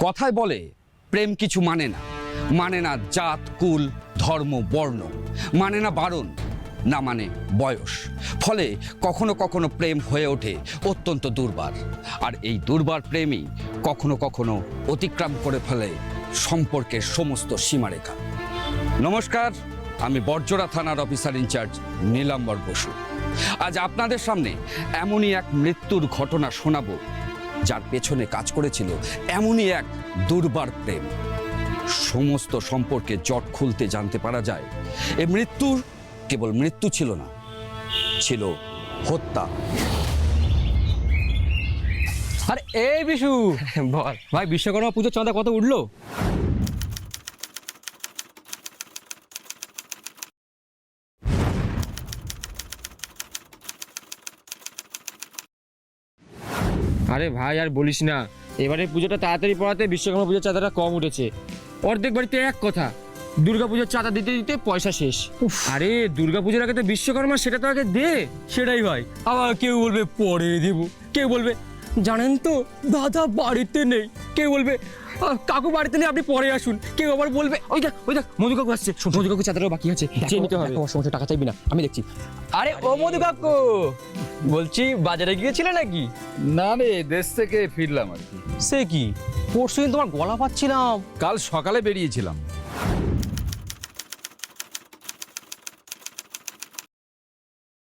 কথায় বলে প্রেম কিছু মানে না, মানে না জাত কুল ধর্ম বর্ণ, মানে না বারণ, না মানে বয়স। ফলে কখনো কখনো প্রেম হয়ে ওঠে অত্যন্ত দুর্বার, আর এই দুর্বার প্রেমই কখনো কখনো অতিক্রম করে ফেলে সম্পর্কের সমস্ত সীমারেখা। নমস্কার, আমি বড়জোড়া থানার অফিসার ইনচার্জ নীলাম্বর বসু। আজ আপনাদের সামনে এমনই এক মৃত্যুর ঘটনা শোনাবো, যার পেছনে কাজ করেছিল এমনই এক দুর্বার প্রেম। সমস্ত সম্পর্কে জট খুলতে জানতে পারা যায় এই মৃত্যুর কেবল মৃত্যু ছিল না, ছিল হত্যা। আরে এই বিশু বল ভাই, বিশ্বকর্মা পুজোর চাঁদা কত উঠলো? আরে ভাই আর বলিস না, এবারে পুজোটা তাড়াতাড়ি পড়াতে বিশ্বকর্মা পুজোর চাঁদাটা কম উঠেছে। অর্ধেক বাড়িতে এক কথা, দুর্গা পুজোর চাঁদা দিতে দিতে পয়সা শেষ। আরে দুর্গা পুজোর আগে তো বিশ্বকর্মা, সেটা তো আগে দে। সেটাই ভাই, আবার কেউ বলবে পরে দেব, কেউ বলবে জানেন তো দাদা বাড়িতে নেই, কেউ বলবে কাকু বাড়িতে নেই আপনি পরে আসুন, কেউ আবার বলবে ওই দেখ মধু কাকু আসছে, মধু কাকু চাঁদাটাও বাকি আছে, চেয়ে নিতে হবে। সমস্ত টাকা চাইবি না, আমি দেখছি। আরে ও মধু কাকু, বলছি বাজারে গিয়েছিলে নাকি? না রে, দেশ থেকে ফিরলাম আর কি। সে কি, পরশুদিন তোমার গলা পাচ্ছিলাম। কাল সকালে বেরিয়েছিলাম।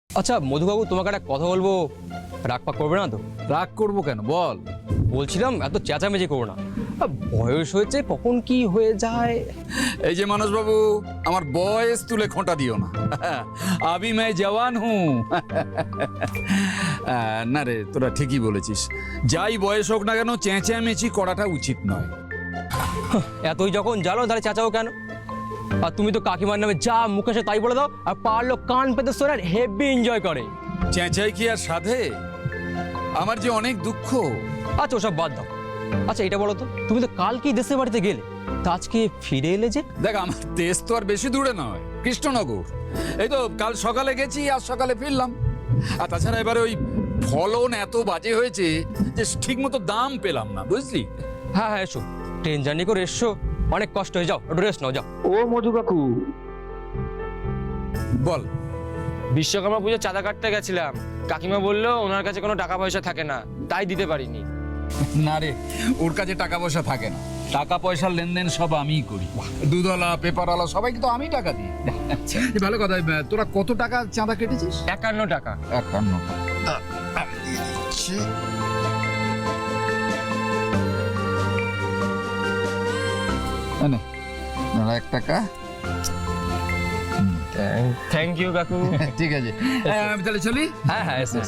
আচ্ছা মধুবাবু, তোমাকে একটা কথা বলবো, রাগ পাক করবে না তো? রাগ করবো কেন, বল। বলছিলাম এত চেঁচামেচি করো না, বয়স হয়েছে, কখন কি হয়ে যায়। এই যে মানস বাবু, আমার বয়স তুলে খোঁটা দিও না। আবি मैं जवान हूँ। না রে, তোরা ঠিকই বলেছিস, যাই বয়স হোক না কেন চেঁচামেচি করাটা উচিত নয়। এতই যখন জানো তাহলে চেঁচাও কেন? আর তুমি তো কাকিমার নামে যা মুখে আসে তাই বলে দাও, আর পারলো কান পেতে শোনে, হেভি এনজয় করে। চেঁচাই কি আর সাধে? আমার যে অনেক দুঃখ। আচ্ছা ওসব বাদ দাও। আচ্ছা এটা বলো তো, তুমি তো কালকেই দেশের বাড়িতে গেলে, তা আজকে ফিরে এলে যে? দেখ, আমার দেশ তো আর বেশি দূরে নয়, কৃষ্ণনগর। এই তো কাল সকালে গেছি, আজ সকালে ফিরলাম। আর তাছাড়া এবারে ওই ফলন এত বাজে হয়েছে যে ঠিক মতো দাম পেলাম না, বুঝলি? হ্যাঁ হ্যাঁ, এসো, ট্রেন জার্নি করে এসো, অনেক কষ্ট হয়ে, যাও একটু রেস্ট নাও, যাও। ও মধু কাকু, বল। বিশ্বকর্মা পুজোর চাঁদা কাটতে গেছিলাম, কাকিমা বললো ওনার কাছে কোনো টাকা পয়সা থাকে না, তাই দিতে পারিনি। না রে, ওর কাছে টাকা পয়সা থাকে না, টাকা পয়সার লেনদেন সব আমিই করি। দুধওয়ালা পেপারওয়ালা সবাইকে তো আমি টাকা দিই। ভালো কথা। তোরা কত টাকা চাঁদা কেটেছিস? 51 টাকা। 51 টাকা। নে, 1 টাকা। থ্যাংক ইউ কাকু। ঠিক আছে, আমি তাহলে চলি। হ্যাঁ হ্যাঁ, এসো।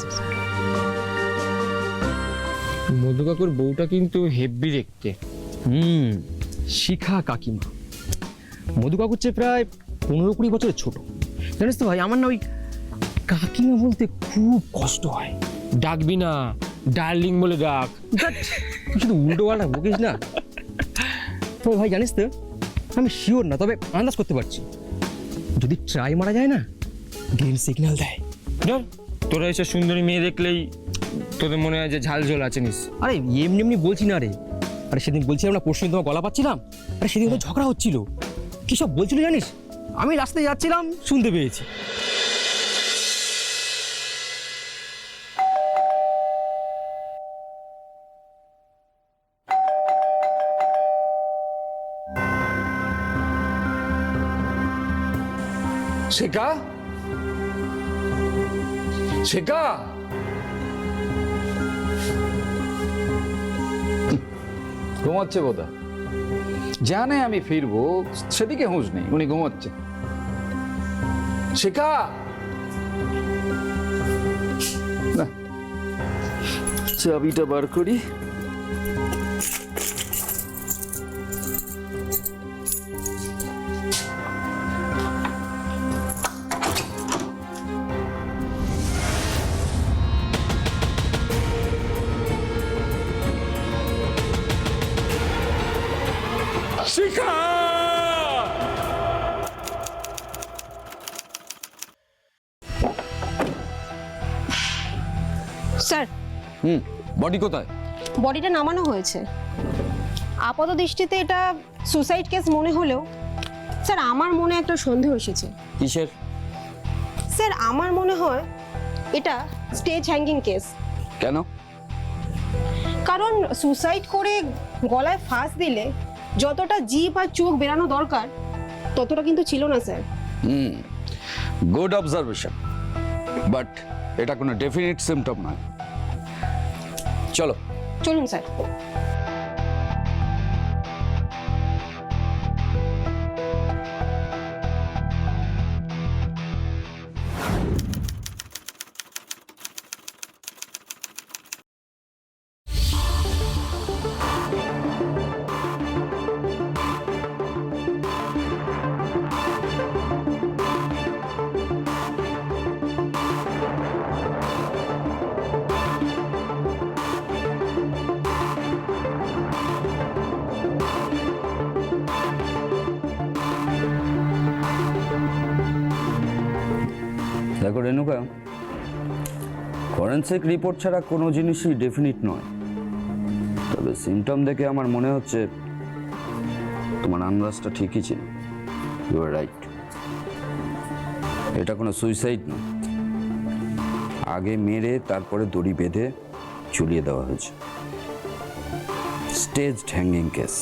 মধু কাকুর বউটা কিন্তু হেব্বি দেখতে। শিখা কাকিমা, মধু কাকুর চেয়ে প্রায় 15-20 বছরের ছোট। জানিস তো ভাই, আমার না ওই কাকিমা বলতে খুব কষ্ট হয়। ডাকবি না, ডার্লিং বলে ডাক। শুধু উল্টো পাল্টা বকিস না। তো ভাই জানিস তো, আমি শিওর না, তবে আন্দাজ করতে পারছি, যদি ট্রাই মারা যায় না, গ্রিন সিগন্যাল দেয়। তোরা এসে সুন্দরী মেয়ে দেখলেই তোদের মনে হয় যে ঝাল ঝোল আছে নিস। আরে এমনি এমনি বলছি না রে, আরে সেদিন বলছিলাম না পরশুদিন তোমার গলা পাচ্ছিলাম, আরে সেদিন তো ঝগড়া হচ্ছিল। কি সব বলছিল জানিস? আমি রাস্তায় যাচ্ছিলাম, শুনতে পেয়েছি। শেখা, শেখা, ঘুমাচ্ছে বোধহয়। জানে আমি ফিরবো, সেদিকে হুঁশ নেই, উনি ঘুমাচ্ছে। শেখা, না, চাবিটা বার করি। শিখা, স্যার, বডি কোথায়? বডিটা নামানো হয়েছে। আপাত দৃষ্টিতে এটা সুসাইড কেস মনে হলেও স্যার আমার মনে একটা সন্দেহ এসেছে। কিসের? স্যার আমার মনে হয় এটা স্টেজ হ্যাঙ্গিং কেস। কেন? কারণ সুসাইড করে গলায় ফাঁস দিলে যতটা জিভ আর চোখ বেরানো দরকার ততটা কিন্তু ছিল না স্যার। গুড অবজারভেশন, বাট এটা কোনো ডেফিনিট সিমটম নয়। চলো। চলুন স্যার। দেখো রেণুকা, ফরেন্সিক রিপোর্ট ছাড়া কোনো জিনিসই ডেফিনিট নয়, তবে সিমটম দেখে আমার মনে হচ্ছে তোমার আন্দাজটা ঠিকই ছিল। ইউ আর রাইট, এটা কোনো সুইসাইড নয়, আগে মেরে তারপরে দড়ি বেঁধে ঝুলিয়ে দেওয়া হয়েছে। Staged hanging case.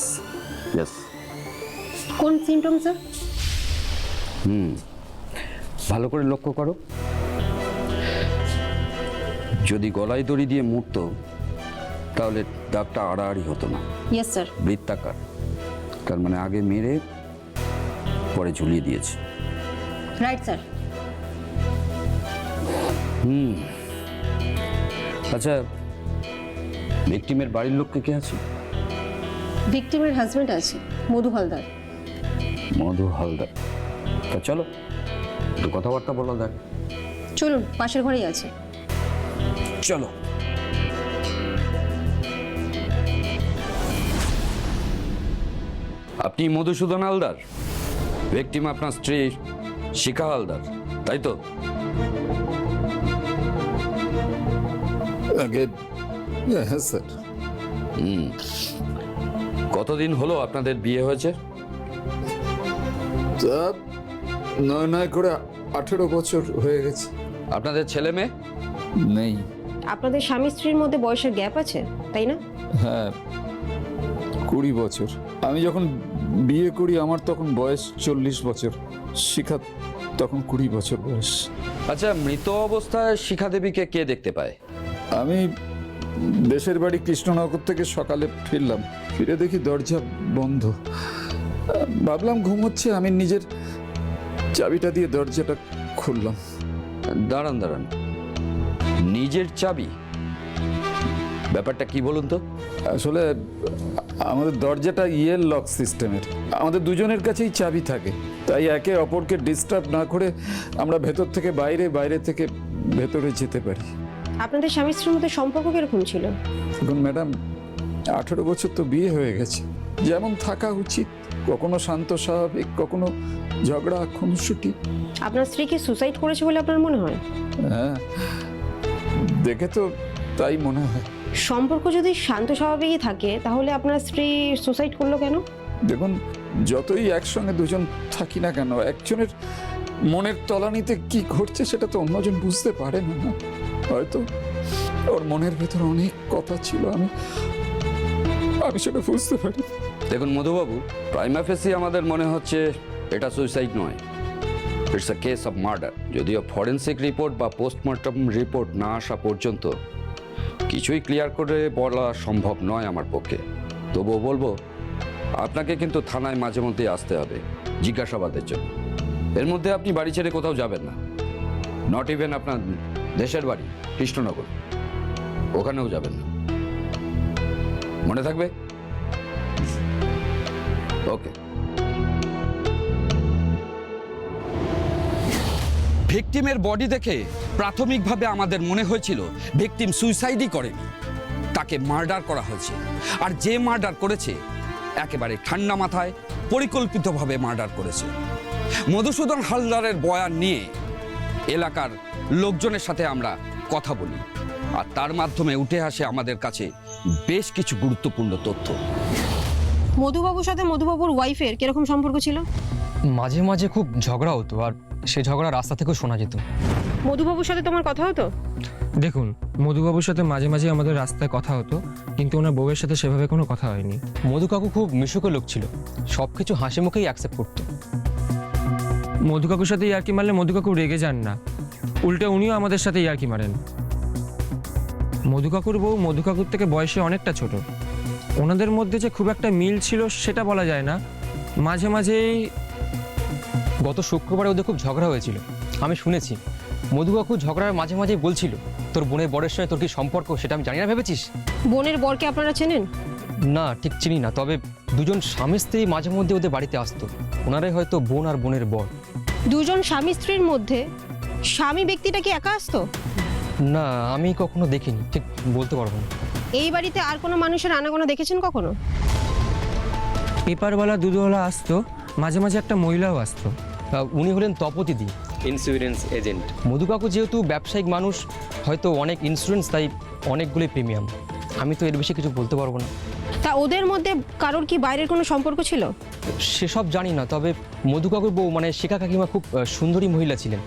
ইয়েস। কোন সিমটম স্যার? ভালো করে লক্ষ্য করো, যদি গলায় দড়ি দিয়ে মুড়তো তাহলে দাগটা আড়াআড়ি হতো না, ইয়েস স্যার। বৃত্তাকার, তার মানে আগে মেরে পরে ঝুলিয়ে দিয়েছে। Right sir. আচ্ছা, ভিকটিমের বাড়ির লোক কে আছে? ভিকটিমের হাজবেন্ড আছে, মধু হালদার। মধু হালদার। তা চলো একটু কথাবার্তা বলা যাক। চলুন, পাশের ঘরেই আছে। চলো। আপনি মধুসূদন হালদার? ভিকটিম আপনার স্ত্রী শিখা হালদার, তাই তো? হ্যাঁ স্যার। কতদিন হলো আপনাদের বিয়ে হয়েছে? তা নয় করে 18 বছর হয়ে গেছে। আপনাদের ছেলে মেয়ে? নেই। আপনাদের স্বামী স্ত্রীর মধ্যে বয়সের গ্যাপ আছে, তাই না? হ্যাঁ, 20 বছর। আমি যখন বিয়ে করি আমার তখন বয়স 40 বছর, শিখা তখন 20 বছর বয়স। আচ্ছা, মৃত অবস্থায় শিখা দেবীকে কে দেখতে পায়? আমি দেশের বাড়ি কৃষ্ণনগর থেকে সকালে ফিরলাম, ফিরে দেখি দরজা বন্ধ। ভাবলাম ঘুম হচ্ছে, আমি নিজের চাবিটা দিয়ে দরজাটা খুললাম। দাঁড়ান দাঁড়ান, নিজের চাবি? ব্যাপারটা কি বলুন তো? আসলে আমাদের দরজাটা ইয়ের লক সিস্টেমের, আমাদের দুজনের কাছেই চাবি থাকে, তাই একে অপরকে ডিস্টার্ব না করে আমরা ভেতর থেকে বাইরে, বাইরে থেকে ভেতরে যেতে পারি। আপনাদের স্বামী স্ত্রীর মধ্যে সম্পর্ক কিরকম ছিল? এখন ম্যাডাম 18 বছর তো বিয়ে হয়ে গেছে, যেমন থাকা উচিত, কখনো শান্ত স্বাভাবিক, কখনো ঝগড়া খুনসুটি। আপনার স্ত্রী কি সুসাইড করেছে বলে আপনার মনে হয়? হ্যাঁ, দেখে তো তাই মনে হয়। সম্পর্ক যদি শান্ত স্বাভাবিকই থাকে তাহলে আপনার স্ত্রী সুসাইড করলো কেন? দেখুন, যতই একসঙ্গে দুজন থাকি না কেন, একজনের মনের তলানিতে কি ঘটছে সেটা তো অন্যজন বুঝতে পারে না। হয়তো ওর মনের ভেতর অনেক কথা ছিল, আমি সেটা বুঝতে পারি। দেখুন মধুবাবু, প্রাইমা ফেসি আমাদের মনে হচ্ছে এটা সুইসাইড নয়, it's a case of murder. যদিও ফরেন্সিক রিপোর্ট বা পোস্টমর্টম রিপোর্ট না আসা পর্যন্ত কিছুই ক্লিয়ার করে বলা সম্ভব নয় আমার পক্ষে। তবুও বলবো, আপনাকে কিন্তু থানায় মাঝে মধ্যেই আসতে হবে জিজ্ঞাসাবাদের জন্য। এর মধ্যে আপনি বাড়ি ছেড়ে কোথাও যাবেন না, নট ইভেন আপনার দেশের বাড়ি কৃষ্ণনগর, ওখানেও যাবেন না, মনে থাকবে? ওকে। ভিকটিমের বডি দেখে প্রাথমিকভাবে আমাদের মনে হয়েছিল ভিকটিম সুইসাইডই করেনি, তাকে মার্ডার করা হয়েছে। আর যে মার্ডার করেছে একেবারে ঠান্ডা মাথায় পরিকল্পিতভাবে মার্ডার করেছে। মধুসূদন হালদারের বয়ান নিয়ে এলাকার লোকজনের সাথে আমরা কথা বলি, আর তার মাধ্যমে উঠে আসে আমাদের কাছে বেশ কিছু গুরুত্বপূর্ণ তথ্য। মধুবাবুর সাথে মধুবাবুর ওয়াইফের কিরকম সম্পর্ক ছিল? মাঝে মাঝে খুব ঝগড়া হতো, আর সে ঝগড়া রাস্তা থেকেও শোনা যেত। মধুবাবুর সাথে তোমার কথা হতো? দেখুন, মধুবাবুর সাথে মাঝে মাঝে আমাদের রাস্তায় কথা হতো, কিন্তু ওনার বউয়ের সাথে সেভাবে কোনো কথা হয়নি। মধু কাকু খুব মিশুকে লোক ছিল, সব কিছু হাসি মুখেই অ্যাকসেপ্ট করতো। মধু কাকুর সাথে ইয়ার্কি মারলে মধু কাকু রেগে যান না, উল্টে উনিও আমাদের সাথে ইয়ার্কি মারেন। মধু কাকুর বউ মধু কাকুর থেকে বয়সে অনেকটা ছোট। ওনাদের মধ্যে যে খুব একটা মিল ছিল সেটা বলা যায় না। মাঝে মাঝেই গত শুক্রবারে ওদের খুব ঝগড়া হয়েছিল, আমি শুনেছি। মধু কাকু ঝগড়ার মাঝে মাঝে বলছিল, তোর বোনের বরের সঙ্গে তোর কি সম্পর্ক সেটা আমি জানি না ভেবেছিস? বোনের বরকে আপনারা চেনেন? না, ঠিক চিনি না, তবে দুজন স্বামী স্ত্রী মাঝে মধ্যে ওদের বাড়িতে আসতো। ওনারাই হয়তো বোন আর বোনের বর। দুজন স্বামী স্ত্রীর মধ্যে স্বামী ব্যক্তিটা কি একা আসতো? না, আমি কখনো দেখিনি, ঠিক বলতে পারবো না। এই বাড়িতে আর কোনো মানুষের আনাগোনা দেখেছেন কখনো? পেপারওয়ালা দুধওয়ালা আসতো, মাঝে মাঝে একটা মহিলাও আসতো। উনি হলেন তপতিদি, ইন্স্যুরেন্স এজেন্ট। মধু কাকু যেহেতু ব্যবসায়িক মানুষ, হয়তো অনেক ইন্স্যুরেন্স, তাই অনেকগুলি প্রিমিয়াম। আমি তো এর বেশি কিছু বলতে পারবো না। তা ওদের মধ্যে কারোর কি বাইরের কোনো সম্পর্ক ছিল? সেসব জানি না, তবে মধু কাকুর বউ মানে শিখা কাকিমা খুব সুন্দরী মহিলা ছিলেন।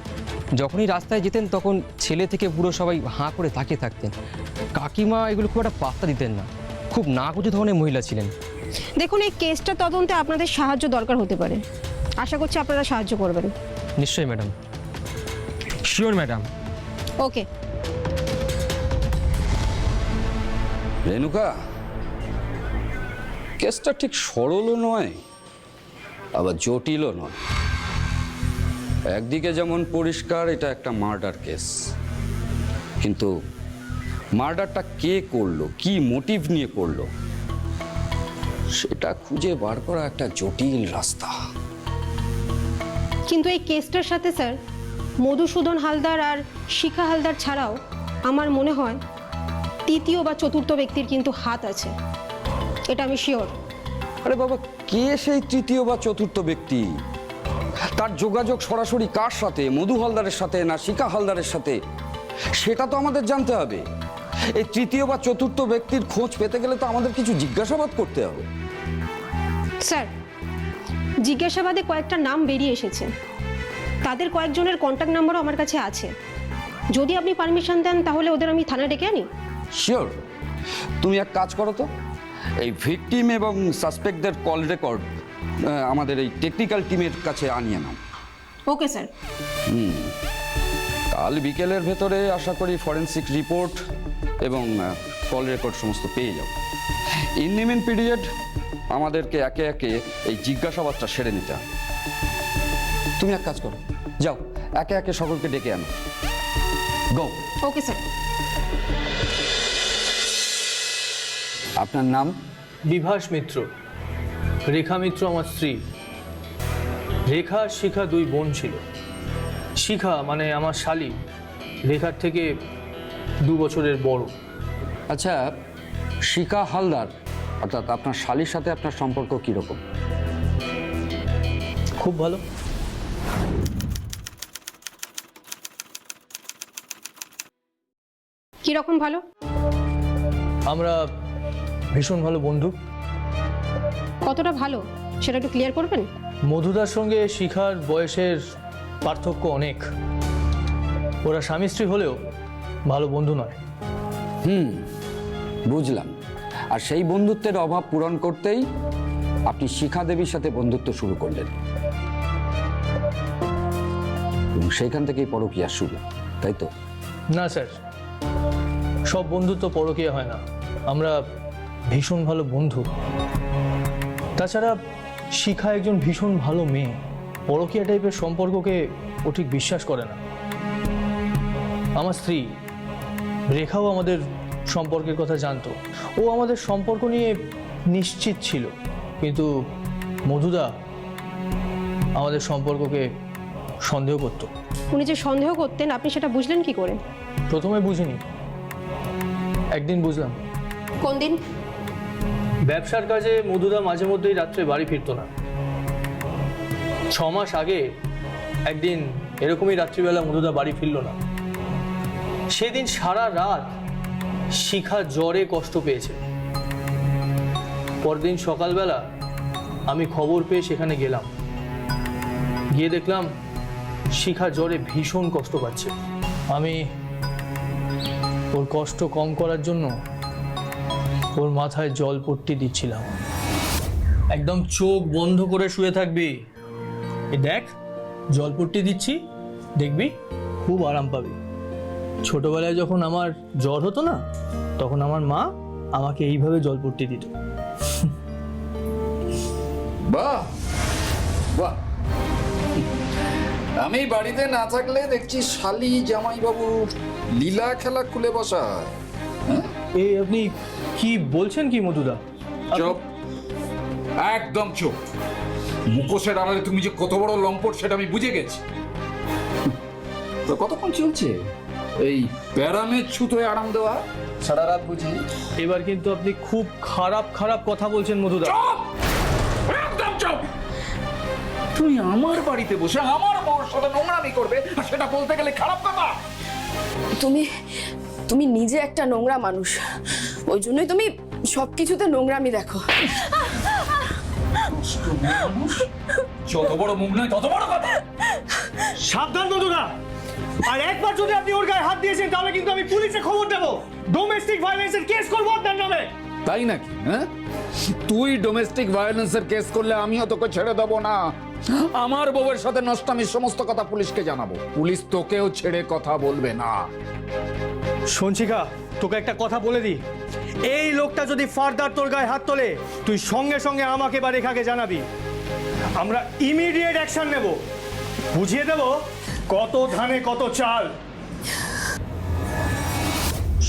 যখনই রাস্তায় যেতেন তখন ছেলে থেকে পুরো সবাই হাঁ করে তাকিয়ে থাকতেন। কাকিমা এগুলো খুব একটা পাত্তা দিতেন না, খুব নাকুচু ধরনের মহিলা ছিলেন। দেখুন, এই কেসটা তদন্তে আপনাদের সাহায্য দরকার হতে পারে, আশা করছি আপনারা সাহায্য করবেন। নিশ্চয়ই ম্যাডাম, শিওর ম্যাডাম। ওকে। রেণুকা, কেসটা ঠিক সরলও নয়, আবার জটিলও নয়। একদিকে যেমন পরিষ্কার এটা একটা মার্ডার কেস, কিন্তু মার্ডারটা কে করলো, কি মোটিভ নিয়ে করলো, সেটা খুঁজে বার করা একটা জটিল রাস্তা। কিন্তু এই কেসটার সাথে স্যার মধুসূদন হালদার আর শিখা হালদার ছাড়াও আমার মনে হয় তৃতীয় বা চতুর্থ ব্যক্তির কিন্তু হাত আছে, এটা আমি শিওর। আরে বাবা, কে সেই তৃতীয় বা চতুর্থ ব্যক্তি? তার যোগাযোগ সরাসরি কার সাথে, মধু হালদারের সাথে না শিখা হালদারের সাথে, সেটা তো আমাদের জানতে হবে। এই তৃতীয় বা চতুর্থ ব্যক্তির খোঁজ পেতে গেলে তো আমাদের কিছু জিজ্ঞাসাবাদ করতে হবে। স্যার, জিজ্ঞাসাবাদে কয়েকটা নাম বেরিয়ে এসেছে, তাদের কয়েকজনের কন্ট্যাক্ট নাম্বারও আমার কাছে আছে। যদি আপনি পারমিশন দেন তাহলে ওদের আমি থানায় ডেকে আনি। শিওর। তুমি এক কাজ করো তো, এই ভিকটিম এবং সাসপেক্টদের কল রেকর্ড আমাদের এই টেকনিক্যাল টিমের কাছে আনিয়ে নাও। Okay sir. কাল বিকেলের ভেতরে আশা করি ফরেন্সিক রিপোর্ট এবং কল রেকর্ড সমস্ত পেয়ে যাও। ইন নিমিন পিরিয়ড আমাদেরকে একে একে এই জিজ্ঞাসাবাদটা সেরে নিতে হবে। তুমি এক কাজ করো, যাও একে একে সকলকে ডেকে আনো। গো। Okay sir. আপনার নাম? বিভাস মিত্র। রেখা মিত্র আমার স্ত্রী। রেখা আর শিখা দুই বোন ছিল। শিখা মানে আমার শালী, রেখার থেকে 2 বছরের বড়। আচ্ছা, শিখা হালদার অর্থাৎ আপনার শালীর সাথে আপনার সম্পর্ক কীরকম? খুব ভালো। কিরকম ভালো? আমরা ভীষণ ভালো বন্ধু। কতটা ভালো সেটা একটু ক্লিয়ার করবেন? মধুদার সঙ্গে শিখার বয়সের পার্থক্য অনেক। ওরা স্বামী স্ত্রী হলেও ভালো বন্ধু নয়। বুঝলাম। আর সেই বন্ধুত্বের অভাব পূরণ করতেই আপনি শিখা দেবীর সাথে বন্ধুত্ব শুরু করলেন, এবং সেখান থেকেই পরকীয়া শুরু, তাই তো? না স্যার, সব বন্ধুত্ব পরকীয়া হয় না। আমরা ভীষণ ভালো বন্ধু। তাছাড়া শিখা একজন ভীষণ ভালো মেয়ে। পরকীয়া টাইপের সম্পর্ককে ও ঠিক বিশ্বাস করে না। আমার স্ত্রী রেখাও আমাদের সম্পর্কের কথা জানতো। ও আমাদের সম্পর্ক নিয়ে নিশ্চিত ছিল, কিন্তু মধুদা আমাদের সম্পর্ককে সন্দেহ করত। উনি যে সন্দেহ করতেন আপনি সেটা বুঝলেন কি করে? প্রথমে বুঝিনি, একদিন বুঝলাম। কোন দিন? ব্যবসার কাজে মধুদা মাঝে মধ্যেই রাত্রে বাড়ি ফিরতো না। 6 মাস আগে একদিন এরকমই রাত্রিবেলা মধুদা বাড়ি ফিরল না। সেদিন সারা রাত শিখা জ্বরে কষ্ট পেয়েছে। পরদিন সকালবেলা আমি খবর পেয়ে সেখানে গেলাম, গিয়ে দেখলাম শিখা জ্বরে ভীষণ কষ্ট পাচ্ছে। আমি ওর কষ্ট কম করার জন্য ওর মাথায় জলপট্টি দিচ্ছিলাম। একদম চোখ বন্ধ করে শুয়ে থাকবি, এই দেখ জলপট্টি দিচ্ছি, দেখবি খুব আরাম পাবি। ছোটবেলায় যখন আমার জ্বর হতো না, তখন আমার মা আমাকে এইভাবে জলপট্টি দিত। বাহ বাহ, আমি বাড়িতে না থাকলে দেখছি শালি জামাইবাবু লীলা খেলা খুলে বসা। এই আপনি কি বলছেন কি মধুদা? চুপ, একদম চুপ। মুখোশের আড়ালে তুমি যে কত বড় লম্পট সেটা আমি বুঝে গেছি। তো কতক্ষণ চলছে এই প্যারামের ছুতোয় আরাম দেওয়া সারা রাত বুঝি? এবার কিন্তু আপনি খুব খারাপ খারাপ কথা বলছেন মধুদা। চুপ, একদম চুপ। তুই আমার বাড়িতে বসে আমার বউর সাথে নোংরামি করবে আর সেটা বলতে গেলে খারাপ কথা? তুমি নিজে একটা নোংরা মানুষ, ওই জন্যই তুমি সবকিছুতে নোংরামি দেখো। যত বড় মুখ নয় তত বড় কথা। সাবধান মধুদা, আর একবার যদি আপনি ওর গায়ে হাত দিয়েছেন তাহলে কিন্তু আমি পুলিশে খবর দেবো, ডোমেস্টিক ভায়োলেন্সের কেস করবো আপনার নামে। তাই নাকি? হ্যাঁ, তুই ডোমেস্টিক ভায়োলেন্সের কেস করলে আমিও তোকে ছেড়ে দেবো না। আমার বউয়ের সাথে নষ্টামির সমস্ত কথা পুলিশকে জানাবো, পুলিশ তোকেও ছেড়ে কথা বলবে না। সঞ্চিকা, তোকে একটা কথা বলে দিই, এই লোকটা যদি ফার্দার তোর গায়ে হাত তোলে, তুই সঙ্গে সঙ্গে আমাকে বা রেখাকে জানাবি। আমরা ইমিডিয়েট অ্যাকশন নেব, বুঝিয়ে দেব কত ধানে কত চাল।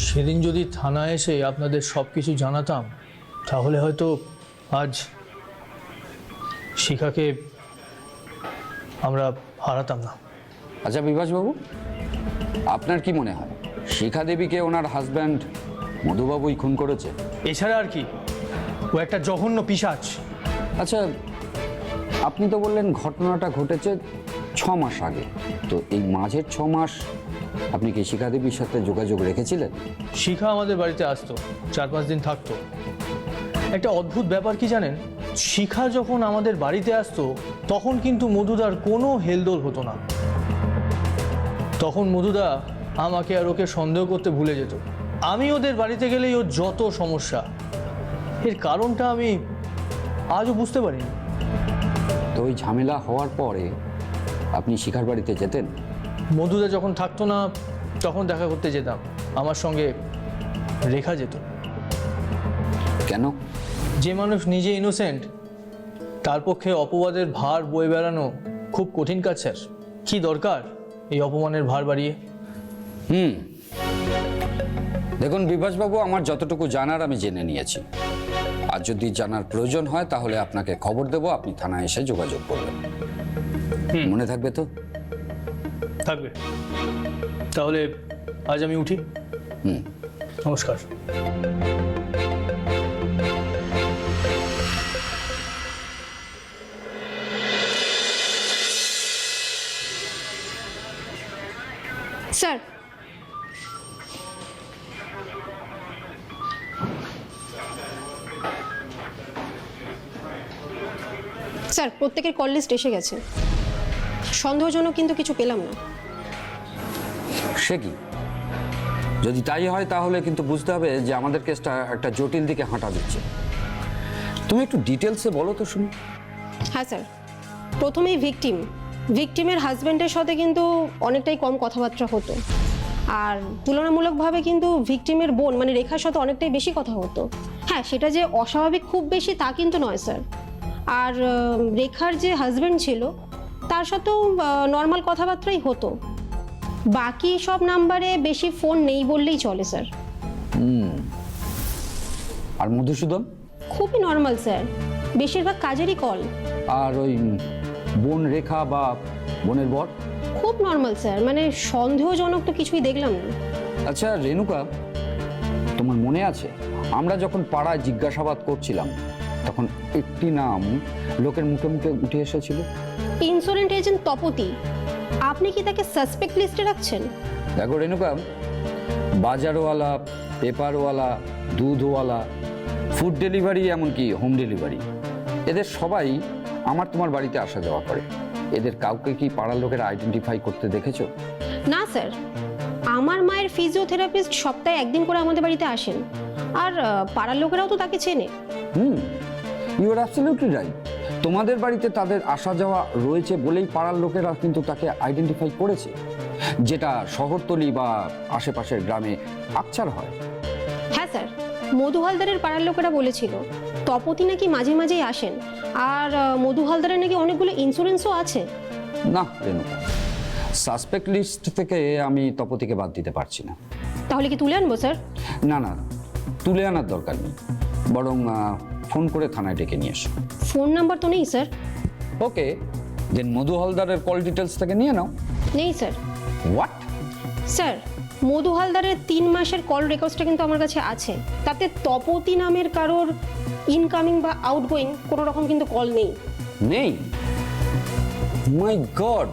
সেদিন যদি থানায় এসে আপনাদের সব কিছু জানাতাম, তাহলে হয়তো আজ শিখাকে আমরা হারাতাম না। আচ্ছা বিভাসবাবু, আপনার কি মনে হয় শিখা দেবীকে ওনার হাজব্যান্ড মধুবাবুই খুন করেছে? এছাড়া আর কি, ও একটা জঘন্য পিশাচ। আচ্ছা, আপনি তো বললেন ঘটনাটা ঘটেছে 6 মাস আগে, তো এই মাঝের 6 মাস আপনি কি শিখা দেবীর সাথে যোগাযোগ রেখেছিলেন? শিখা আমাদের বাড়িতে আসতো, 4-5 দিন থাকতো। একটা অদ্ভুত ব্যাপার কি জানেন, শিখা যখন আমাদের বাড়িতে আসতো তখন কিন্তু মধুদার কোনো হেলদোল হতো না। তখন মধুদা আমাকে আর ওকে সন্দেহ করতে ভুলে যেত। আমি ওদের বাড়িতে গেলেই ওর যত সমস্যা, এর কারণটা আমি আজও বুঝতে পারিনি। তো ওই ঝামেলা হওয়ার পরে আপনি শিখার বাড়িতে যেতেন? মধুদা যখন থাকতো না তখন দেখা করতে যেতাম, আমার সঙ্গে রেখা যেত। কেন? যে মানুষ নিজে ইনোসেন্ট, তার পক্ষে অপবাদের ভার বয়ে বেড়ানো খুব কঠিন কাজ স্যার। কি দরকার এই অপমানের ভার বাড়িয়ে? দেখুন বিভাসবাবু, আমার যতটুকু জানার আমি জেনে নিয়েছি। আর যদি জানার প্রয়োজন হয় তাহলে আপনাকে খবর দেব, আপনি থানায় এসে যোগাযোগ করবেন। মনে থাকবে তো? থাকবে। তাহলে আজ আমি উঠি। নমস্কার। স্যার, স্যার প্রত্যেকের কল লিস্ট এসে গেছে। সন্দেহজনক কিন্তু কিছু পেলাম না। সে কি? যদি তাই হয় তাহলে কিন্তু বুঝতে হবে যে আমাদের কেসটা একটা জটিল দিকে হাঁটা দিচ্ছে। তুমি একটু ডিটেলসে বলো তো শুনি। হ্যাঁ স্যার, প্রথমেই ভিকটিমের হাজব্যান্ডের সাথে কিন্তু অনেকটাই কম কথাবার্তা হতো, আর তুলনামূলকভাবে কিন্তু ভিকটিমের বোন মানে রেখার সাথে অনেকটাই বেশি কথা হতো। হ্যাঁ, সেটা যে অস্বাভাবিক খুব বেশি তা কিন্তু নয় স্যার। আর রেখার যে হাজব্যান্ড ছিল তার সাথেও নর্মাল কথাবার্তাই হতো। বাকি সব নাম্বারে বেশি ফোন নেই বললেই চলে স্যার। আর মধুসূদন? খুবই নর্মাল স্যার, বেশিরভাগ কাজেরই কল। আর ওই বোন রেখা বা বোনের বর? খুব নর্মাল স্যার, মানে সন্দেহজনক তো কিছুই দেখলাম না। আচ্ছা রেণুকা, তোমার মনে আছে আমরা যখন পাড়ায় জিজ্ঞাসাবাদ করছিলাম তখন একটি নাম লোকের মুখে মুখে উঠে এসেছিল? Insurance agent Tapati. আপনি কি তাকে সাসপেক্ট লিস্টে রাখছেন? দেখো রেণুকা, বাজারওয়ালা, পেপারওয়ালা, দুধওয়ালা, ফুড ডেলিভারি, এমনকি হোম ডেলিভারি, এদের সবাই আমার তোমার বাড়িতে আসা যাওয়া করে। এদের কাউকে কি পাড়ার লোকেরা আইডেন্টিফাই করতে দেখেছো? না স্যার, আমার মায়ের ফিজিওথেরাপিস্ট সপ্তাহে একদিন করে আমাদের বাড়িতে আসেন, আর পাড়ার লোকেরাও তো তাকে চেনে। You are absolutely right. তোমাদের বাড়িতে তাদের আসা যাওয়া রয়েছে বলেই পাড়ার লোকেরা কিন্তু তাকে আইডেন্টিফাই করেছে, যেটা শহরতলি বা আশেপাশের গ্রামে আকছার হয়। হ্যাঁ স্যার, মধু হালদারের পাড়ার লোকেরা বলেছিল তপতি নাকি মাঝে মাঝেই আসেন, আর মধু হালদারের নাকি অনেকগুলো ইন্স্যুরেন্সও আছে। না রেণুকা, সাসপেক্ট লিস্ট থেকে আমি তপতিকে বাদ দিতে পারছি না। তাহলে কি তুলে আনবো স্যার? না না, তুলে আনার দরকার নেই, বরং ফোন করে থানায় ডেকে নিয়ে এসো। ফোন নাম্বার তো নেই স্যার। ওকে, দেন মধু হালদারের কল ডিটেলস থেকে নিয়ে নাও। নেই স্যার। হোয়াট? স্যার, মধু হালদারের 3 মাসের কল রেকর্ডসটা কিন্তু আমার কাছে আছে, তাতে তপতি নামের কারোর ইনকামিং বা আউটগোয়িং কোনো রকম কিন্তু কল নেই। নেই? My God,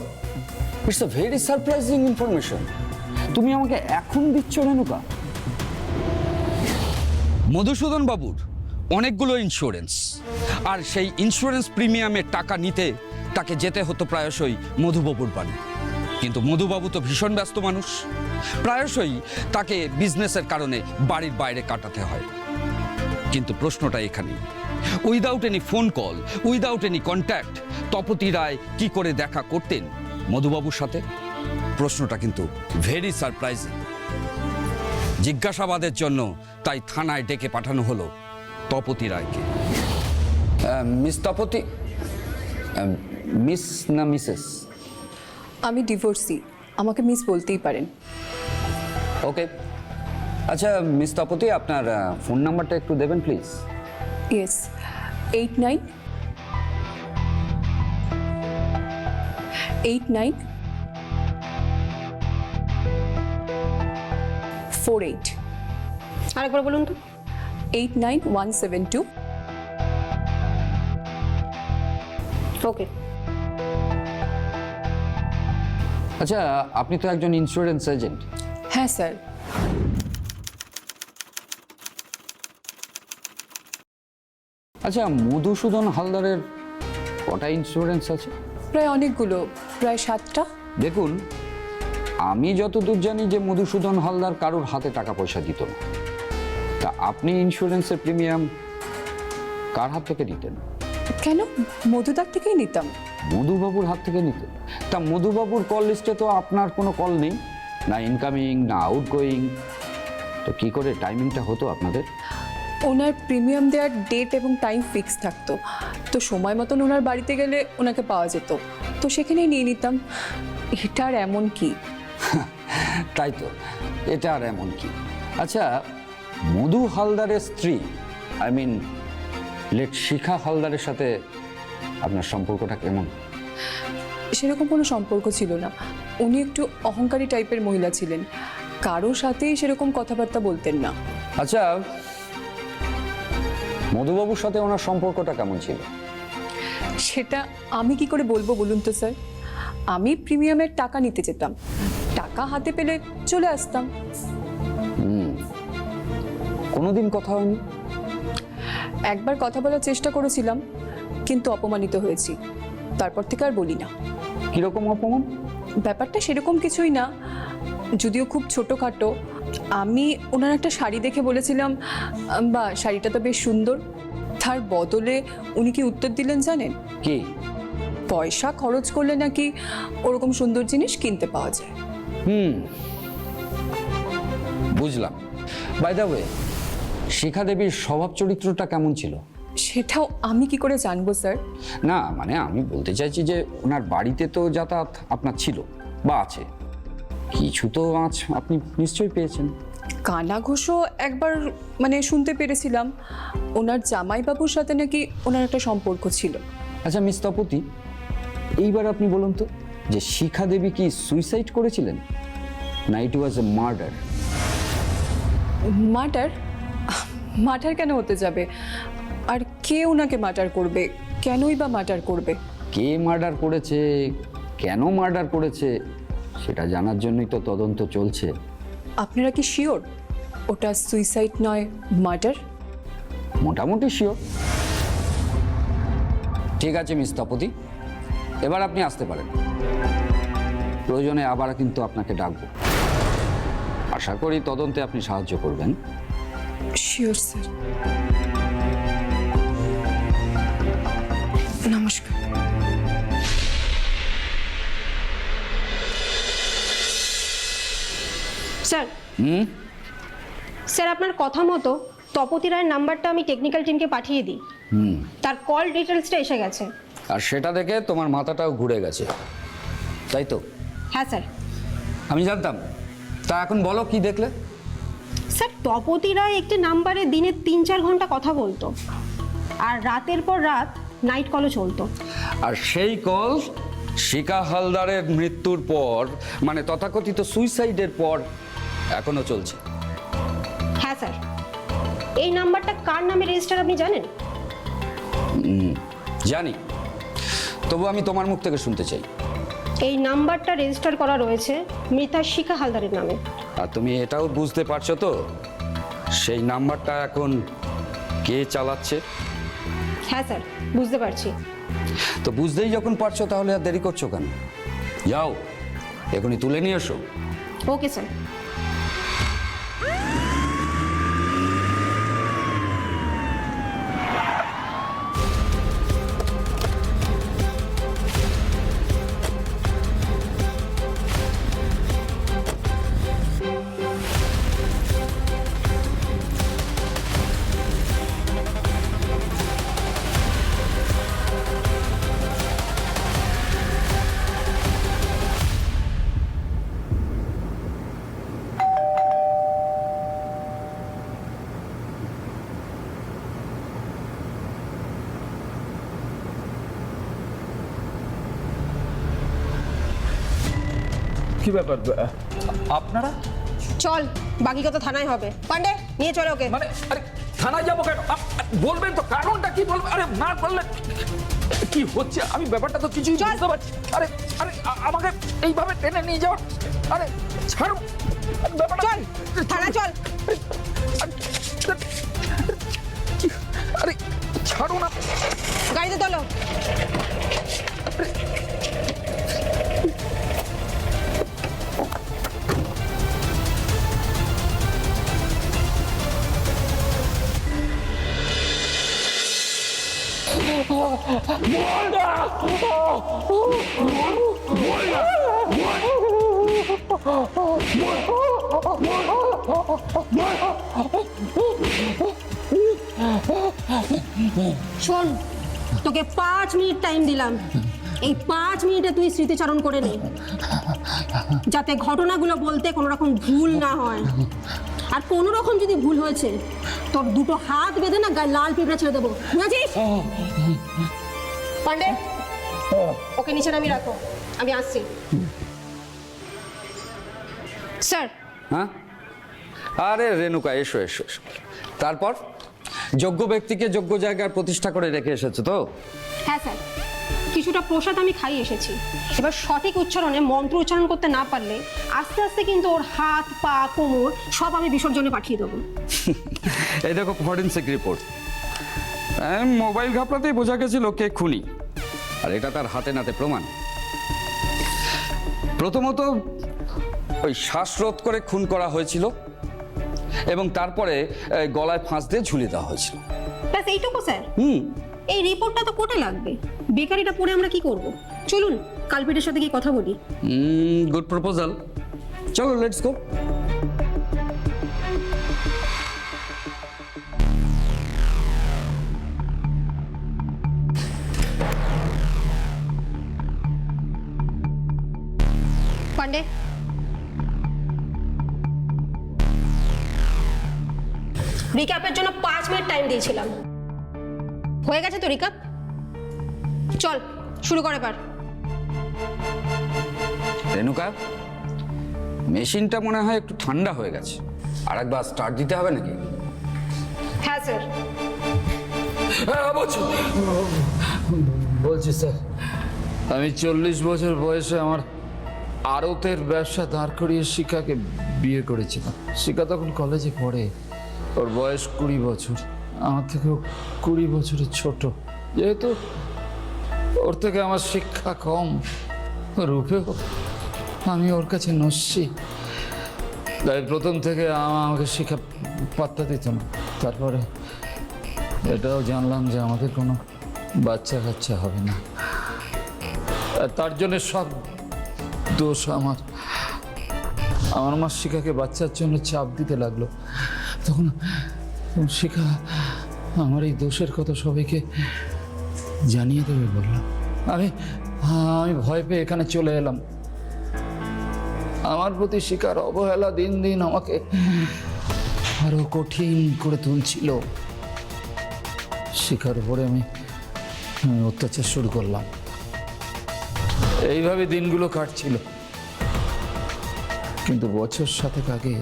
it's a very surprising information. তুমি আমাকে এখন দিচ্ছ রেণুকা? মধুসূদন বাবুর অনেকগুলো ইন্স্যুরেন্স, আর সেই ইন্স্যুরেন্স প্রিমিয়ামের টাকা নিতে তাকে যেতে হতো প্রায়শই মধুবাবুর বাড়ি। কিন্তু মধুবাবু তো ভীষণ ব্যস্ত মানুষ, প্রায়শই তাকে বিজনেসের কারণে বাড়ির বাইরে কাটাতে হয়। কিন্তু প্রশ্নটা এখানে, without any phone call, without any contact, Tapati Roy কি করে দেখা করতেন মধুবাবুর সাথে? প্রশ্নটা কিন্তু ভেরি সারপ্রাইজিং। জিজ্ঞাসাবাদের জন্য তাই থানায় ডেকে পাঠানো হলো তপতি রায়কে। মিস তপতি, মিস না মিসেস? আমি ডিভোর্সি, আমাকে মিস বলতেই পারেন। ওকে, আচ্ছা মিস তপতি, আপনার ফোন নাম্বারটা একটু দেবেন প্লিজ। ইয়েস, 89 48 আরেকবার বলুন তো। 89172। ওকে। আচ্ছা, আপনি তো একজন ইন্স্যুরেন্স এজেন্ট। হ্যাঁ স্যার। আচ্ছা, মধুসূদন হালদারের কটা ইন্স্যুরেন্স আছে? প্রায় অনেকগুলো, প্রায় 7টা। দেখুন, আমি যতদূর জানি যে মধুসূদন হালদার কারোর হাতে টাকা পয়সা দিত না। তা আপনি ইন্স্যুরেন্সের প্রিমিয়াম কার হাত থেকে নিতেন? কেন, মধুদার থেকেই নিতাম। মধুবাবুর হাত থেকে নিতেন? তা মধুবাবুর কল লিস্টে তো আপনার কোনো কল নেই, না ইনকামিং না আউটগোয়িং, তো কি করে টাইমিংটা হতো আপনাদের? ওনার প্রিমিয়াম দেওয়ার ডেট এবং টাইম ফিক্স থাকতো, তো সময় মতন ওনার বাড়িতে গেলে ওনাকে পাওয়া যেত, তো সেখানেই নিয়ে নিতাম। এটা আর এমন কি? তাই তো, এটা আর এমন কি? আচ্ছা, মধু হালদারের স্ত্রী, আই মিন লেট শিখা হালদারের সাথে আপনার সম্পর্কটা কেমন? সেরকম কোনো সম্পর্ক ছিল না। উনি একটু অহংকারী টাইপের মহিলা ছিলেন, কারোর সাথেই সেরকম কথাবার্তা বলতেন না। আচ্ছা, মধুবাবুর সাথে ওনার সম্পর্কটা কেমন ছিল? সেটা আমি কি করে বলবো বলুন তো স্যার? আমি প্রিমিয়ামের টাকা নিতে যেতাম, টাকা হাতে পেলে চলে আসতাম। কোনোদিন কথা হয়নি? একবার কথা বলার চেষ্টা করেছিলাম, কিন্তু অপমানিত হয়েছি, তারপর থেকে আর বলি না। কিরকম অপমান? ব্যাপারটা সেরকম কিছুই না, যদিও খুব ছোটোখাটো। আমি ওনার একটা শাড়ি দেখে বলেছিলাম, বা শাড়িটা তো বেশ সুন্দর। তার বদলে উনি কি উত্তর দিলেন জানেন? কি? পয়সা খরচ করলে নাকি ওরকম সুন্দর জিনিস কিনতে পাওয়া যায়। বুঝলাম। বাই দ্য ওয়ে, শিখা দেবীর স্বভাব চরিত্রটা কেমন ছিল? সেটাও আমি কি করে জানবো স্যার? না মানে আমি বলতে চাইছি যে ওনার বাড়িতে তো যাতায়াত আপনার ছিল বা আছে, কিছু তো আজ আপনি নিশ্চয়ই পেয়েছেন। কানাঘুষো একবার মানে শুনতে পেরেছিলাম, ওনার জামাইবাবুর সাথে নাকি ওনার একটা সম্পর্ক ছিল। আচ্ছা মিস তপতি, এইবার আপনি বলুন তো যে শিখা দেবী কি সুইসাইড করেছিলেন, না ইট ওয়াজ এ মার্ডার? মার্ডার? মার্ডার কেন হতে যাবে? আর কে ওনাকে মার্ডার করবে? কেনই বা মার্ডার করবে? কে মার্ডার করেছে, কেন মার্ডার করেছে, সেটা জানার জন্যই তো তদন্ত চলছে। আপনারা কি শিওর ওটা সুইসাইড নয় মার্ডার? মোটামুটি শিওর। ঠিক আছে মিস তপতি, এবার আপনি আসতে পারেন। প্রয়োজনে আবার কিন্তু আপনাকে ডাকবো। আশা করি তদন্তে আপনি সাহায্য করবেন। Sure sir. নমস্কার। স্যার স্যার আপনার কথা মতো তপতি রায়ের নাম্বারটা আমি টেকনিক্যাল টিমকে পাঠিয়ে দিই। তার কল ডিটেলসটা এসে গেছে। আর সেটা দেখে তোমার মাথাটাও ঘুরে গেছে, তাই তো? হ্যাঁ স্যার। আমি জানতাম। তা এখন বলো কি দেখলে? স্যার তপতি রায় একটি নাম্বারে দিনে 3-4 ঘন্টা কথা বলতো, আর রাতের পর রাত নাইট কলও চলতো। আর সেই কল শিখা হালদারের মৃত্যুর পর, মানে তথাকথিত সুইসাইডের পর এখনো চলছে। হ্যাঁ স্যার। এই নাম্বারটা কার নামে রেজিস্টার আপনি জানেন? জানি, তবু আমি তোমার মুখ থেকে শুনতে চাই। এই নাম্বারটা রেজিস্টার করা রয়েছে মৃতা শিখা হালদারের নামে। আর তুমি এটাও বুঝতে পারছো তো সেই নাম্বারটা এখন কে চালাচ্ছে? হ্যাঁ স্যার, বুঝতে পারছি। তো বুঝতেই যখন পারছো তাহলে আর দেরি করছো কেন? যাও এখনই তুলে নিয়ে এসো। Okay sir. কি ব্যাপার আপনারা? চল, বাকি কথা থানায় হবে। পান্ডে নিয়ে চলে ওকে। মানে আরে থানায় যাবো কেন? বলবেন তো কারণটা কি বলবেন? আরে না বললে কি হচ্ছে আমি ব্যাপারটা তো কিছুই বুঝতে পারছি। আরে আরে আমাকে এইভাবে টেনে নিয়ে যাও। আরে ছাড়ো ব্যাপারটা। চল থানায় চল। আরে ছাড়ো না। গাড়িতে তোলো। শোন, তোকে 5 মিনিট টাইম দিলাম। এই 5 মিনিটে তুই স্মৃতিচারণ করে নে, যাতে ঘটনাগুলো বলতে কোনো রকম ভুল না হয়। আর কোনো রকম যদি ভুল হয়েছে তোর দুটো হাত বেঁধে না গায়ে লাল পিঁপড়া ছেড়ে দেবো, বুঝেছিস? পান্ডে ওকে নিচে নামিয়ে রাখো, আমি আসছি। স্যার। হ্যাঁ, আরে রেণুকা এসো এসো এসো। তারপর যোগ্য ব্যক্তিকে যোগ্য জায়গায় প্রতিষ্ঠা করে রেখে এসেছো তো? হ্যাঁ স্যার, কিছুটা প্রসাদ আমি খাই এসেছি। এবার সঠিক উচ্চারণে মন্ত্র উচ্চারণ করতে না পারলে আস্তে আস্তে কিন্তু ওর হাত পা কোমর সব আমি বিসর্জনে পাঠিয়ে দেবো। এই দেখো ফরেন্সিক রিপোর্ট। মোবাইল ঘাপলাতেই বোঝা গেছিল কে খুনি, আর এটা তার হাতে নাতে প্রমাণ। প্রথমত ওই শ্বাসরোধ করে খুন করা হয়েছিল এবং তারপরে গলায় ফাঁস দিয়ে ঝুলিয়ে দেওয়া হয়েছিল। ব্যাস এইটুকু স্যার। এই রিপোর্টটা তো কোর্টে লাগবে, বেকারিটা পড়ে আমরা কি করব? চলুন কালপিটের সাথে গিয়ে কথা বলি। গুড প্রপোজাল, চলো লেটস গো। পান্ডে রিক্যাপের জন্য 5 মিনিট টাইম দিয়েছিলাম, হয়ে গেছে তো রিক্যাপ? চল শুরু করে এবার। রেণুকা, মেশিনটা মনে হয় একটু ঠান্ডা হয়ে গেছে, আর একবার স্টার্ট দিতে হবে নাকি? হ্যাঁ স্যার। বলছি স্যার, আমি 40 বছর বয়সে আমার আড়তের ব্যবসা দাঁড় করিয়ে শিখাকে বিয়ে করেছিলাম। শিখা তখন কলেজে পড়ে, ওর বয়স 20 বছর, আমার থেকেও 20 বছরের ছোট। যেহেতু ওর থেকে আমার শিক্ষা কম, রূপেও আমি ওর কাছে নস্যি। তাই প্রথম থেকে আমাকে শিক্ষা পাত্তা দিত না। তারপরে এটাও জানলাম যে আমাদের কোনো বাচ্চা কাচ্চা হবে না, আর তার জন্য সব দোষ আমার। আমার মা শিখাকে বাচ্চার জন্য চাপ দিতে লাগলো। তখন শিখা আমার এই দোষের কথা সবাইকে জানিয়ে দেবে বললাম। আমি ভয় পেয়ে এখানে চলে এলাম। আমার প্রতি শিখার অবহেলা দিন দিন আমাকে আরো কঠিন করে তুলছিল। শিখার উপরে আমি অত্যাচার শুরু করলাম। এইভাবে দিনগুলো কাটছিল, কিন্তু বছর 7 আগে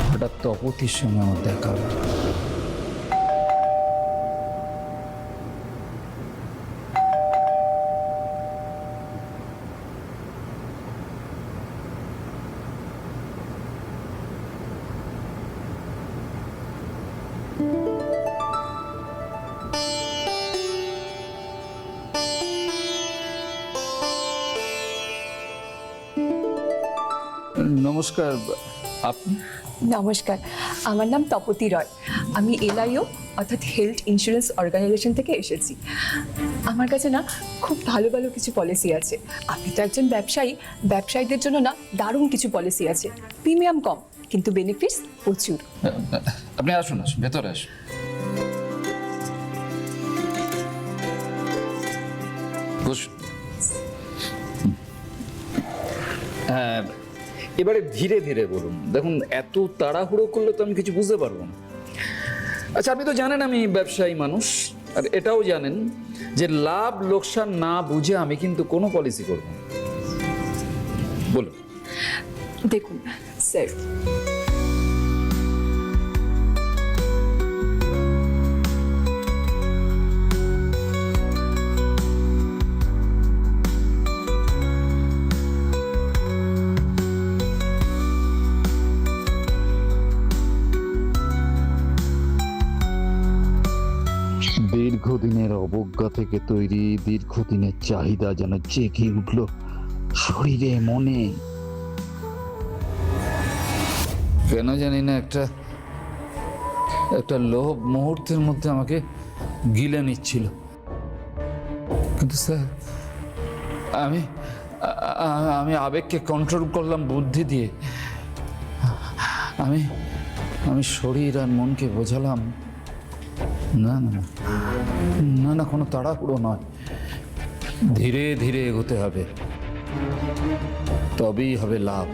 হঠাৎ তপতির সঙ্গে আমার দেখা হলো। নমস্কার, আপনি? নমস্কার, আমার নাম তপতি রয়। আমি এলআইও অর্থাৎ হেলথ ইন্স্যুরেন্স অর্গানাইজেশন থেকে এসেছি। আমার কাছে না খুব ভালো ভালো কিছু পলিসি আছে। আপনি তো একজন ব্যবসায়ী, ব্যবসায়ীদের জন্য না দারুণ কিছু পলিসি আছে। প্রিমিয়াম কম কিন্তু বেনিফিটস প্রচুর। আপনি আসুন, আসুন, ভেতরে আসুন। বসুন। হ্যাঁ, এবারে ধীরে ধীরে বলুন। দেখুন, এত তাড়াহুড়ো করলে তো আমি কিছু বুঝতে পারবো না। আচ্ছা, আপনি তো জানেন আমি ব্যবসায়ী মানুষ, আর এটাও জানেন যে লাভ লোকসান না বুঝে আমি কিন্তু কোনো পলিসি করব না। বলুন। দেখুন স্যার, দীর্ঘদিনের অবজ্ঞা থেকে তৈরি দীর্ঘদিনের চাহিদা যেন জেগে উঠল শরীরে মনে। কেন জানি না একটা লোভ মুহূর্তের মধ্যে আমাকে গিলে নিচ্ছিল। কিন্তু স্যার, আমি আবেগকে কন্ট্রোল করলাম বুদ্ধি দিয়ে। আমি শরীর আর মনকে বোঝালাম, না না না না, কোনো তাড়াহুড়ো নয়, ধীরে ধীরে এগোতে হবে, তবেই হবে লাভ।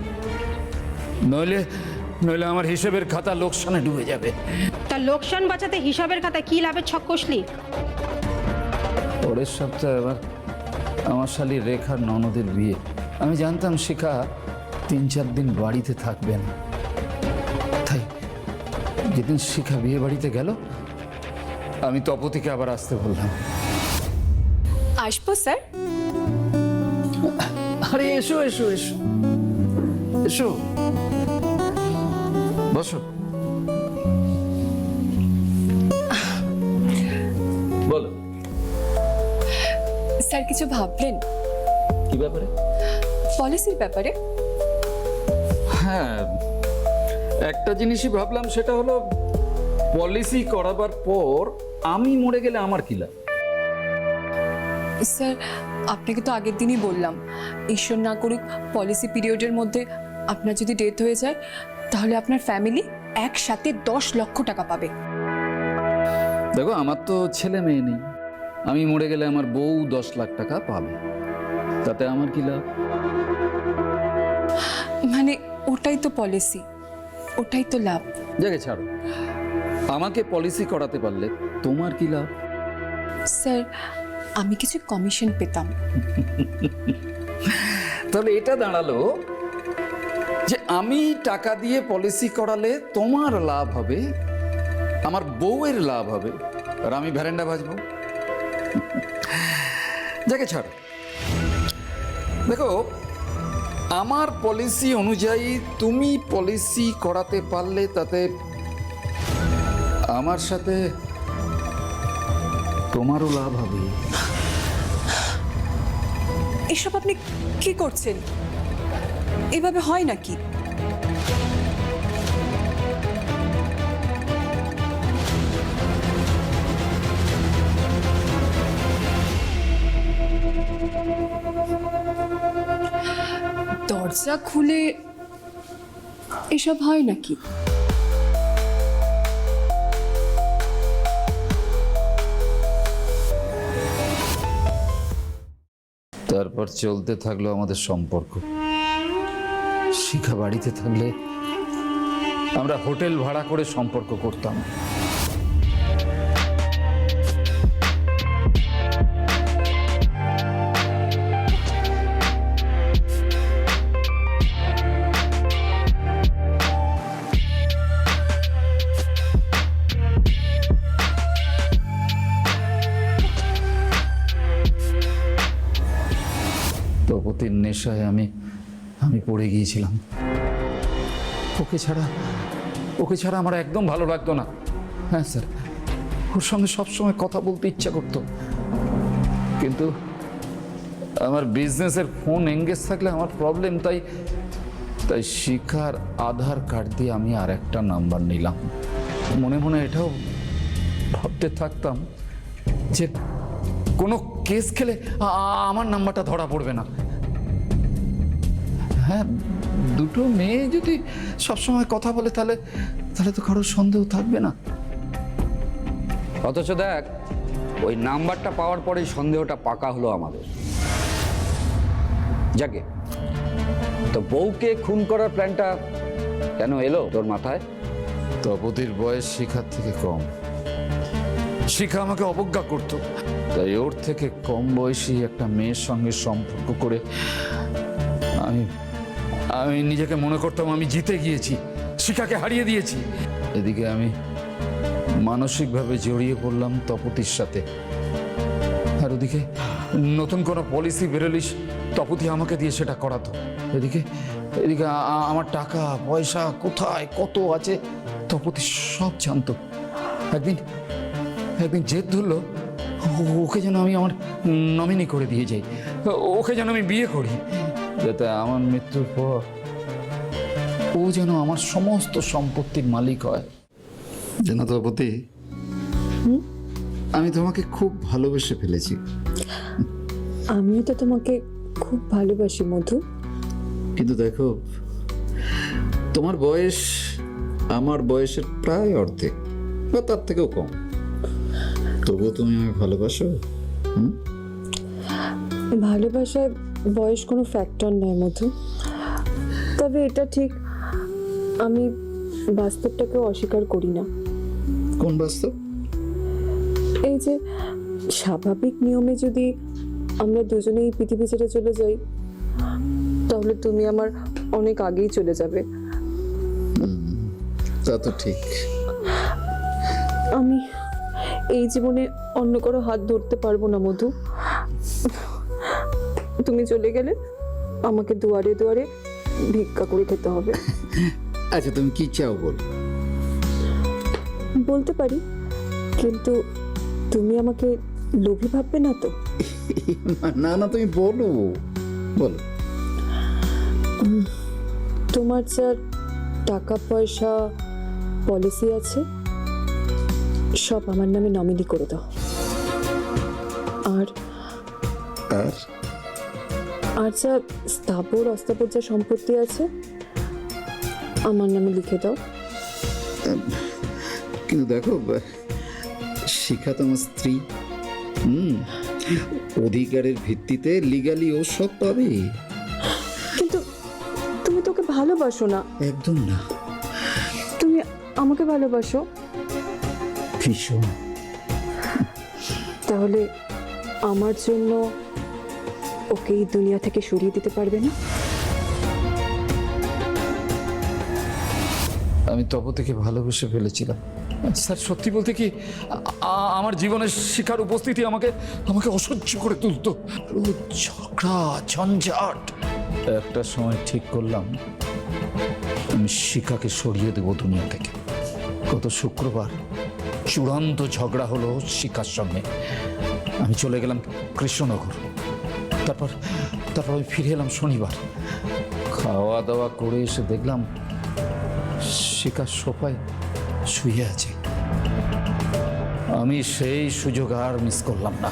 নইলে আমার হিসেবের খাতা লোকসানে ডুবে যাবে। তার লোকসান বাঁচাতে হিসাবের খাতায় কি লাভের ছক কষলি? পরের সপ্তাহে আবার আমার শালী রেখার ননদের বিয়ে। আমি জানতাম শিখা 3-4 দিন বাড়িতে থাকবে না, তাই যেদিন শিখা বিয়ে বাড়িতে গেল আমি তপতিকে আবার আসতে বললাম। আসবো স্যার? আরে এসো এসো এসো এসো, বসো। বলো। স্যার কিছু ভাবলেন? কি ব্যাপারে? পলিসির ব্যাপারে। হ্যাঁ, একটা জিনিসই ভাবলাম, সেটা হলো পলিসি করাবার পর আমি মরে গেলে আমার কি লাভ? স্যার, আপনাকে তো আগের দিনই বললাম, ঈশ্বর না করুক পলিসি পিরিয়ডের মধ্যে আপনার যদি ডেথ হয়ে যায়, তাহলে আপনার ফ্যামিলি একসাথে 10 লক্ষ টাকা পাবে। দেখো, আমার তো ছেলে মেয়ে নেই। আমি মরে গেলে আমার বউ 10 লাখ টাকা পাবে, তাতে আমার কি লাভ? মানে ওটাই তো পলিসি, ওটাই তো লাভ। জায়গায় ছাড়ো, আমাকে পলিসি করাতে পারলে তোমার কি লাভ? স্যার, আমি কিছু কমিশন পেতাম। তাহলে এটা দাঁড়ালো যে আমি টাকা দিয়ে পলিসি করালে তোমার লাভ হবে, আমার বউয়ের লাভ হবে, আর আমি ভ্যারেন্ডা বাজবো। যাকে ছাড়ো, দেখো, আমার পলিসি অনুযায়ী তুমি পলিসি করাতে পারলে তাতে আমার সাথে তোমারও লাভ হবে। এসব আপনি কি করছেন? এভাবে হয় নাকি? দরজা খুলে এসব হয় নাকি? তারপর চলতে থাকলো আমাদের সম্পর্ক। শিখা বাড়িতে থাকলে আমরা হোটেল ভাড়া করে সম্পর্ক করতাম। তপতির নেশায় আমি পড়ে গিয়েছিলাম। ওকে ছাড়া আমার একদম ভালো লাগতো না। হ্যাঁ স্যার, ওর সঙ্গে সবসময় কথা বলতে ইচ্ছা করতো, কিন্তু আমার বিজনেসের ফোন এঙ্গেজ থাকলে আমার প্রবলেম। তাই শিখার আধার কার্ড দিয়ে আমি আর একটা নাম্বার নিলাম। মনে মনে এটাও ভাবতে থাকতাম যে কোনো কেস খেলে আমার নাম্বারটা ধরা পড়বে না। হ্যাঁ, দুটো মেয়ে যদি সবসময় কথা বলে তাহলে তো কারোর সন্দেহ থাকবে না। অথচ দেখ, ওই নাম্বারটা পাওয়ার পরেই সন্দেহটা পাকা হলো আমাদের। যাকে তো বউকে খুন করার প্ল্যানটা কেন এলো তোর মাথায়? তপতির বয়স শিখার থেকে কম। শিখা আমাকে অবজ্ঞা করত, তাই ওর থেকে কম বয়সী একটা মেয়ের সঙ্গে সম্পর্ক করে আমি নিজেকে মনে করতাম আমি জিতে গিয়েছি, শিখাকে হারিয়ে দিয়েছি। এদিকে আমি মানসিকভাবে জড়িয়ে পড়লাম তপতির সাথে, আর ওদিকে নতুন কোনো পলিসি বেরোলিস তপতি আমাকে দিয়ে সেটা করাতো। এদিকে আমার টাকা পয়সা কোথায় কত আছে তপতি সব জানতো। একদিন জেদ ধরলো ওকে যেন আমি আমার নমিনি করে দিয়ে যাই, ওকে যেন আমি বিয়ে করি, যাতে আমার মৃত্যুর পর ও যেন আমার সমস্ত সম্পত্তির মালিক হয়। জানো তপতি, আমি তোমাকে খুব ভালোবেসে ফেলেছি। আমিও তো তোমাকে খুব ভালোবাসি মধু। কিন্তু দেখো, তোমার বয়স আমার বয়সের প্রায় অর্ধেক বা তার থেকেও কম, তবুও তুমি আমায় ভালোবাসো। ভালোবাসায় বয়স কোনো ফ্যাক্টর নয় মধু। তবে এটা ঠিক, আমি বাস্তবটাকেও অস্বীকার করি না। কোন বাস্তব? এই যে স্বাভাবিক নিয়মে যদি আমরা দুজনেই পৃথিবী ছেড়ে চলে যাই, তাহলে তুমি আমার অনেক আগেই চলে যাবে। তা তো ঠিক। আমি এই জীবনে অন্য কারো হাত ধরতে পারবো না মধু। তুমি চলে গেলে আমাকে দুয়ারে দুয়ারে ভিক্ষা করে খেতে হবে। আচ্ছা, তুমি কি চাও বল? বলতে পারি, কিন্তু তুমি আমাকে লোভী ভাববে না তো? না না, তুমি বলো বলো। তোমার যা টাকা পয়সা পলিসি আছে সব আমার নামে নমিনি করে দাও, আর যা স্থাবর অস্থাবর যা সম্পত্তি আছে আমার নামে লিখে দাও। কিন্তু দেখো, শিখা তোমার স্ত্রী, অধিকারের ভিত্তিতে লিগালি ও সব পাবে। কিন্তু তুমি তোকে ভালোবাসো না। একদম না। তুমি আমাকে ভালোবাসো ভীষণ। তাহলে আমার জন্য ওকে এই দুনিয়া থেকে সরিয়ে দিতে পারবে না? আমি তপতিকে ভালোবেসে ফেলেছিলাম স্যার। সত্যি বলতে কি, আমার জীবনের শিখার উপস্থিতি আমাকে অসহ্য করে তুলতো। ঝগড়া ঝঞ্ঝাট। একটা সময় ঠিক করলাম আমি শিখাকে সরিয়ে দেবো দুনিয়া থেকে। গত শুক্রবার চূড়ান্ত ঝগড়া হলো শিখার সঙ্গে। আমি চলে গেলাম কৃষ্ণনগর। তারপর তারপর আমি ফিরে এলাম শনিবার। খাওয়া দাওয়া করে এসে দেখলাম শিকার সোফায় শুয়ে আছে। আমি সেই সুযোগ আর মিস করলাম না।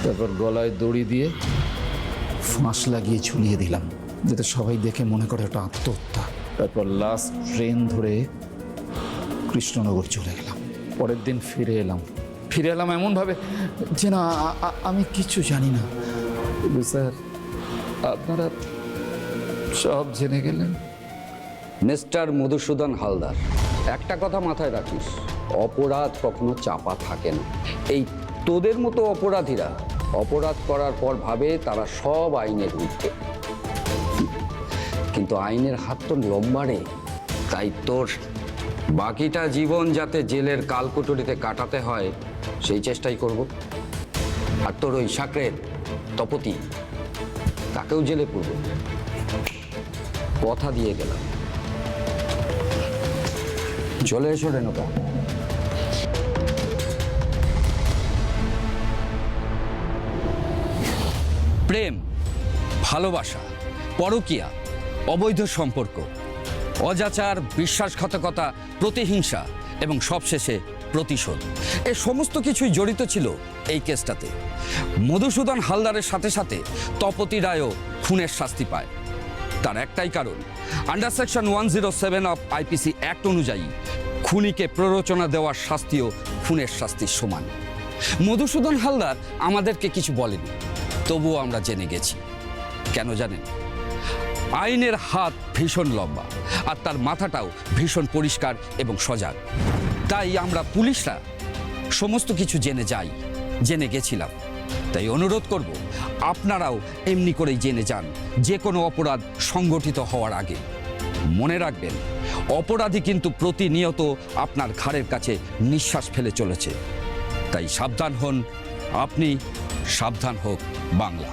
তারপর গলায় দড়ি দিয়ে ফাঁস লাগিয়ে ঝুলিয়ে দিলাম, যাতে সবাই দেখে মনে করে ওটা আত্মহত্যা। তারপর লাস্ট ট্রেন ধরে কৃষ্ণনগর চলে গেলাম। পরের দিন ফিরে এলাম এমনভাবে যে না আমি কিছু জানি না। কিন্তু স্যার, আপনারা সব জেনে গেলেন। মিস্টার মধুসূদন হালদার, একটা কথা মাথায় রাখিস, অপরাধ কখনো চাপা থাকে না। এই তোদের মতো অপরাধীরা অপরাধ করার পর ভাবে তারা সব আইনের ঊর্ধ্বে, কিন্তু আইনের হাত তো লম্বা রে। তাই তোর বাকিটা জীবন যাতে জেলের কালকুটুরিতে কাটাতে হয় সেই চেষ্টাই করব। আর তোর ওই সাকরেদ তপতি, তাকেও জেলে পুরব, কথা দিয়ে গেলাম। চলে এসো রেণুকা। প্রেম, ভালোবাসা, পরকীয়া, অবৈধ সম্পর্ক, অজাচার, বিশ্বাসঘাতকতা, প্রতিহিংসা এবং সবশেষে প্রতিশোধ, এ সমস্ত কিছুই জড়িত ছিল এই কেসটাতে। মধুসূদন হালদারের সাথে সাথে তপতি রায়ও খুনের শাস্তি পায়। তার একটাই কারণ, under section 107 of IPC act অনুযায়ী খুনিকে প্ররোচনা দেওয়ার শাস্তিও খুনের শাস্তির সমান। মধুসূদন হালদার আমাদেরকে কিছু বলেনি, তবুও আমরা জেনে গেছি। কেন জানেন? আইনের হাত ভীষণ লম্বা, আর তার মাথাটাও ভীষণ পরিষ্কার এবং সজাগ। তাই আমরা পুলিশরা সমস্ত কিছু জেনে গেছিলাম। তাই অনুরোধ করব, আপনারাও এমনি করেই জেনে যান যে কোনো অপরাধ সংগঠিত হওয়ার আগে। মনে রাখবেন, অপরাধী কিন্তু প্রতিনিয়ত আপনার ঘাড়ের কাছে নিঃশ্বাস ফেলে চলেছে। তাই সাবধান হন আপনি, সাবধান হোক বাংলা।